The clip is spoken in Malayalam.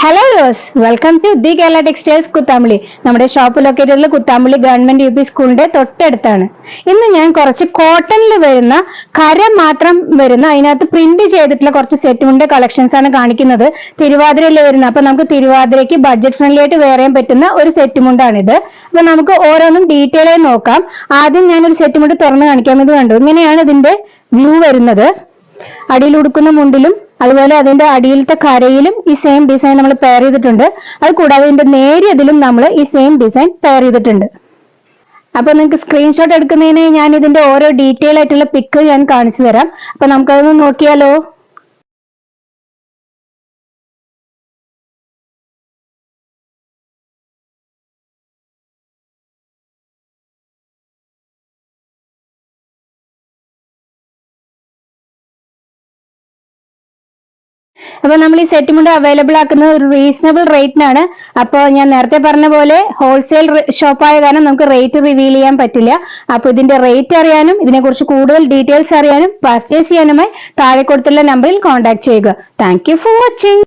ഹലോ യോസ് welcome to the Kerala textiles Kuthampully. നമ്മുടെ ഷോപ്പ് ലൊക്കേറ്റഡിൽ കുത്താമ്പുളി ഗവൺമെന്റ് യു പി സ്കൂളിന്റെ തൊട്ടടുത്താണ്. ഇന്ന് ഞാൻ കുറച്ച് കോട്ടണിൽ വരുന്ന കര മാത്രം വരുന്ന അതിനകത്ത് പ്രിന്റ് ചെയ്തിട്ടുള്ള കുറച്ച് സെറ്റുമുണ്ട് കളക്ഷൻസ് ആണ് കാണിക്കുന്നത്. തിരുവാതിരയിൽ വരുന്ന, അപ്പൊ നമുക്ക് തിരുവാതിരയ്ക്ക് ബഡ്ജറ്റ് ഫ്രണ്ട്ലി ആയിട്ട് വേറെയും പറ്റുന്ന ഒരു സെറ്റുമുണ്ടാണിത്. അപ്പൊ നമുക്ക് ഓരോന്നും ഡീറ്റെയിൽ ആയി നോക്കാം. ആദ്യം ഞാനൊരു സെറ്റുമുണ്ട് തുറന്ന് കാണിക്കാം. ഇത് കണ്ടു, ഇങ്ങനെയാണ് ഇതിന്റെ വ്യൂ വരുന്നത്. അടിയിൽ ഉടുക്കുന്ന മുണ്ടിലും അതുപോലെ അതിന്റെ അടിയിലത്തെ കരയിലും ഈ സെയിം ഡിസൈൻ നമ്മൾ പെയർ ചെയ്തിട്ടുണ്ട്. അത് കൂടാതെ ഇതിന്റെ നേരിയതിലും നമ്മൾ ഈ സെയിം ഡിസൈൻ പെയർ ചെയ്തിട്ടുണ്ട്. അപ്പൊ നിങ്ങൾക്ക് സ്ക്രീൻഷോട്ട് എടുക്കുന്നതിന് ഞാൻ ഇതിന്റെ ഓരോ ഡീറ്റെയിൽ ആയിട്ടുള്ള പിക്ക് ഞാൻ കാണിച്ചു തരാം. അപ്പൊ നമുക്കതൊന്ന് നോക്കിയാലോ. അപ്പൊ നമ്മൾ ഈ സെറ്റ് മുണ്ട് അവൈലബിൾ ആക്കുന്നത് ഒരു റീസണബിൾ റേറ്റിനാണ്. അപ്പോൾ ഞാൻ നേരത്തെ പറഞ്ഞ പോലെ ഹോൾസെയിൽ ഷോപ്പായ കാരണം നമുക്ക് റേറ്റ് റിവീൽ ചെയ്യാൻ പറ്റില്ല. അപ്പൊ ഇതിന്റെ റേറ്റ് അറിയാനും ഇതിനെക്കുറിച്ച് കൂടുതൽ ഡീറ്റെയിൽസ് അറിയാനും പർച്ചേസ് ചെയ്യാനുമായി താഴെ കൊടുത്തുള്ള നമ്പറിൽ കോൺടാക്ട് ചെയ്യുക. Thank you for watching.